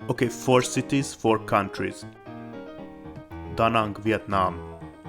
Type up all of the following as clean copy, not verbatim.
Okay, 4 cities, 4 countries. Da Nang, Vietnam,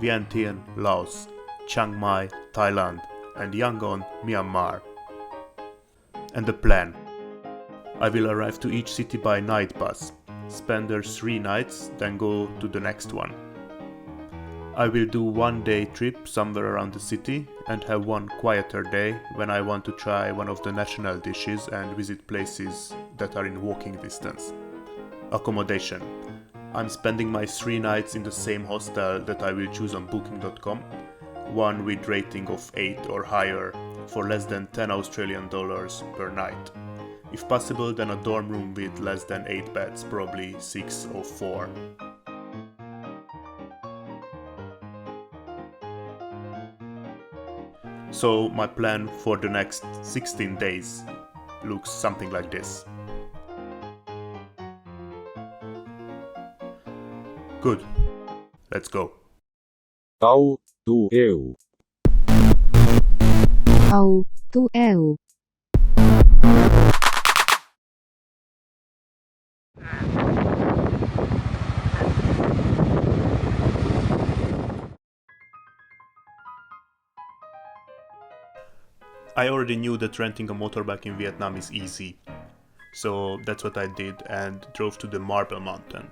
Vientiane, Laos, Chiang Mai, Thailand, and Yangon, Myanmar. And the plan. I will arrive to each city by night bus, spend there 3 nights, then go to the next one. I will do 1-day trip somewhere around the city and have one quieter day when I want to try one of the national dishes and visit places that are in walking distance. Accommodation. I'm spending my 3 nights in the same hostel that I will choose on booking.com, one with rating of 8 or higher for less than 10 Australian dollars per night. If possible, then a dorm room with less than 8 beds, probably 6 or 4. So my plan for the next 16 days looks something like this. Good. Let's go. AU2EU. AU2EU. I already knew that renting a motorbike in Vietnam is easy, so that's what I did and drove to the Marble Mountain.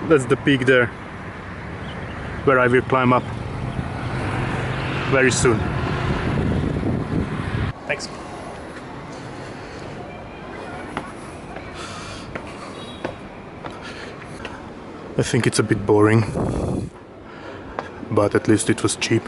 That's the peak there, where I will climb up very soon. Thanks. I think it's a bit boring, but at least it was cheap.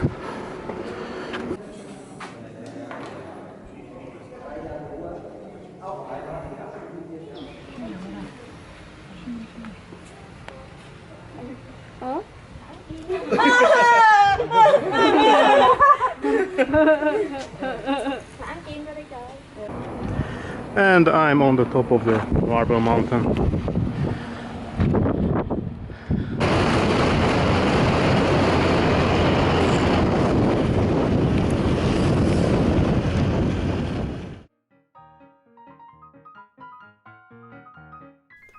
And I'm on the top of the Marble Mountain.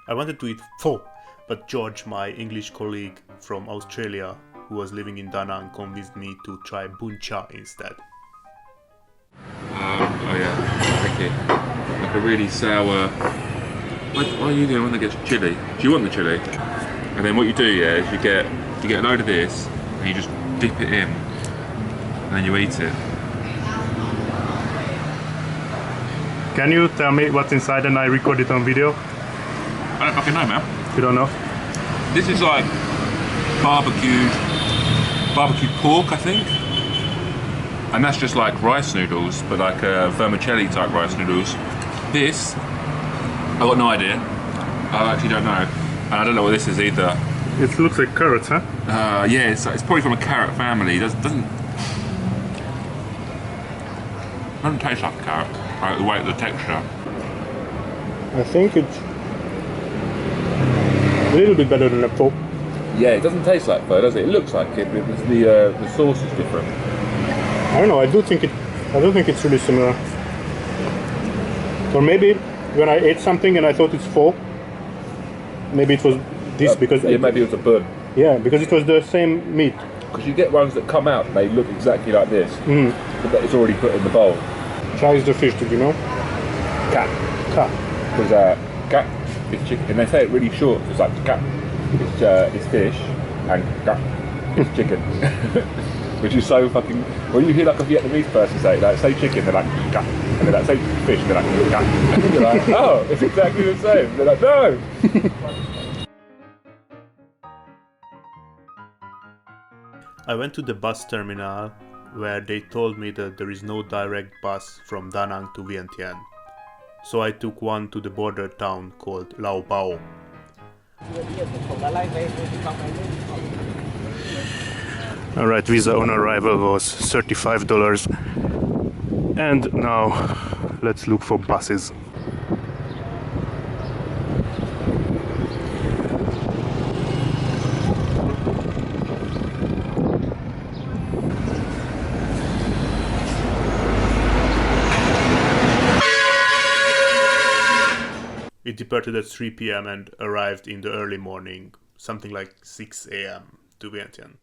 I wanted to eat pho, but George, my English colleague from Australia who was living in Da Nang, convinced me to try bun cha instead. Oh yeah, thank you. Like a really sour. What are you doing when they get chili? Do you want the chili? And then what you do, yeah, is you get a load of this and you just dip it in, and then you eat it. Can you tell me what's inside and I record it on video? I don't fucking know, man. You don't know? This is like barbecued pork, I think. And that's just like rice noodles, but like vermicelli type rice noodles. This, I've got no idea. I actually don't know. And I don't know what this is either. It looks like carrots, huh? Yeah, it's probably from a carrot family. It doesn't taste like a carrot, like the way, the texture. I think it's a little bit better than a pho. Yeah, it doesn't taste like pho, does it? It looks like it, but the sauce is different. I don't know. I don't think it's really similar. Or maybe when I ate something and I thought it's pho, maybe it was this because yeah, maybe it was a bun. Yeah, because it was the same meat. Because you get ones that come out and they look exactly like this, but it's already put in the bowl. Chai is the fish, did you know? Cat. Because cat is chicken, and they say it really short. So it's like cat, it's fish, and cat is chicken. Which is so fucking. When you hear like a Vietnamese person say chicken, they're like cat, and they're like say fish, they're like cat. And you're like, oh, it's exactly the same. They're like, no. I went to the bus terminal where they told me that there is no direct bus from Da Nang to Vientiane. So I took one to the border town called Lao Bao. Alright, visa on arrival was $35. And now let's look for buses. It departed at 3 p.m. and arrived in the early morning, something like 6 a.m. to Vientiane.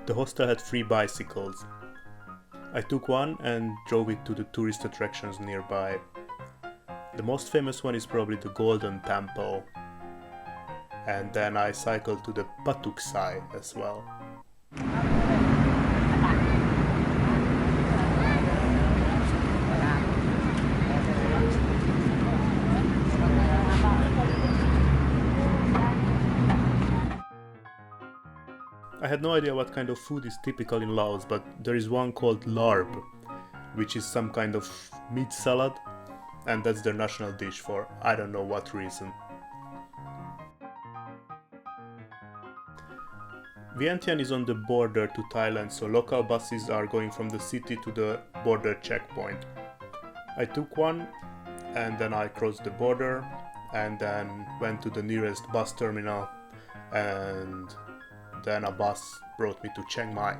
The hostel had free bicycles. I took one and drove it to the tourist attractions nearby. The most famous one is probably the Golden Temple. And then I cycled to the Patuk Sai as well. I had no idea what kind of food is typical in Laos, but there is one called larb, which is some kind of meat salad, and that's their national dish for I don't know what reason. Vientiane is on the border to Thailand, so local buses are going from the city to the border checkpoint. I took one and then I crossed the border and then went to the nearest bus terminal, and then a bus brought me to Chiang Mai.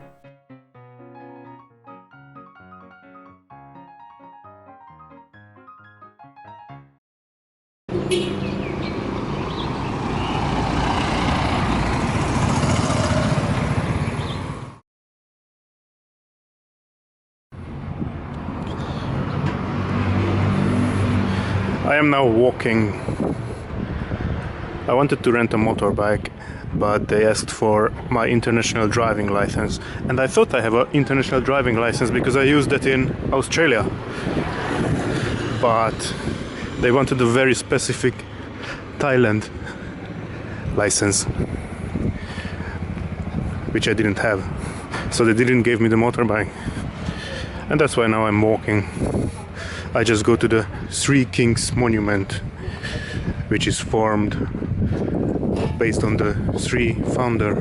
I am now walking. I wanted to rent a motorbike, but they asked for my international driving license, and I thought I have an international driving license because I used it in Australia, but they wanted a very specific Thailand license, which I didn't have, so they didn't give me the motorbike, and that's why now I'm walking. I just go to the Three Kings monument, which is formed based on the three founder.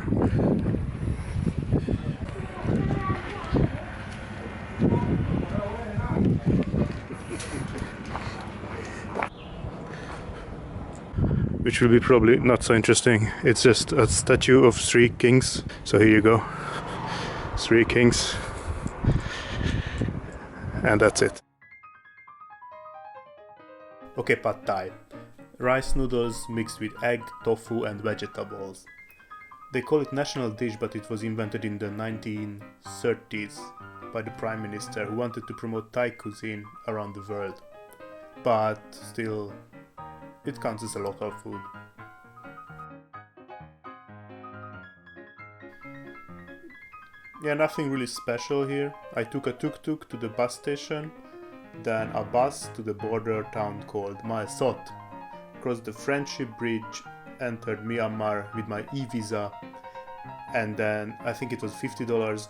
Which will be probably not so interesting. It's just a statue of three kings. So here you go. Three kings. And that's it. Okay, pad thai. Rice noodles mixed with egg, tofu and vegetables. They call it national dish, but it was invented in the 1930s by the Prime Minister, who wanted to promote Thai cuisine around the world. But still, it counts as a local food. Yeah, nothing really special here. I took a tuk-tuk to the bus station, then a bus to the border town called Mae Sot, crossed the Friendship Bridge, entered Myanmar with my e-visa, and then I think it was $50,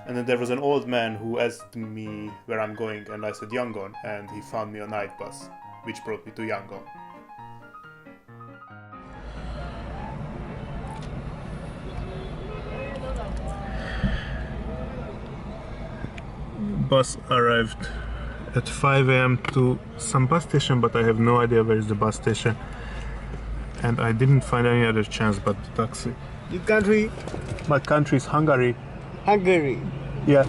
and then there was an old man who asked me where I'm going, and I said Yangon, and he found me a night bus, which brought me to Yangon. Bus arrived at 5 a.m. to some bus station, but I have no idea where is the bus station, and I didn't find any other chance but the taxi. Your country? My country is Hungary. Hungary. Yeah.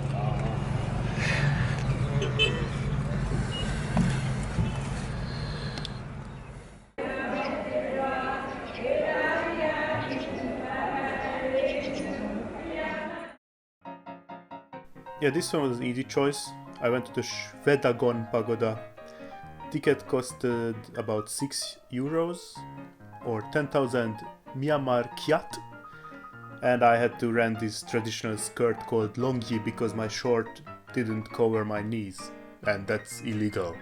Yeah, this one was an easy choice. I went to the Shwedagon Pagoda. Ticket costed about 6 euros or 10,000 Myanmar kyat, and I had to rent this traditional skirt called longyi because my short didn't cover my knees, and that's illegal.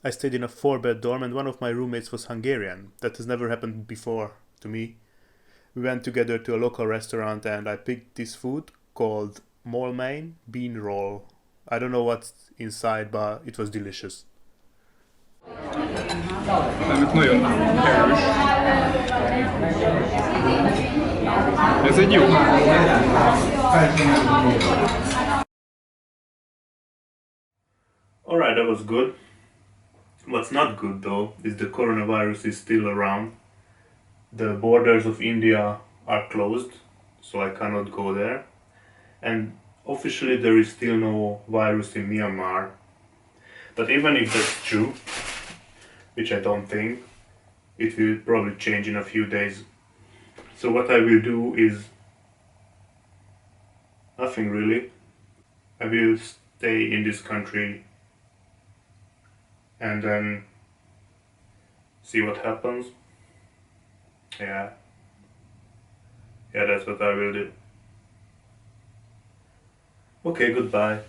I stayed in a 4-bed dorm and one of my roommates was Hungarian. That has never happened before to me. We went together to a local restaurant and I picked this food called moilmein bean roll. I don't know what's inside, but it was delicious. Nem, nagyon erős. Ez egy jó. Alright, that was good. What's not good though is the coronavirus is still around. The borders of India are closed, so I cannot go there. And officially there is still no virus in Myanmar. But even if that's true, which I don't think, it will probably change in a few days. So what I will do is nothing really. I will stay in this country and then see what happens. Yeah, that's what I will do. Okay, goodbye.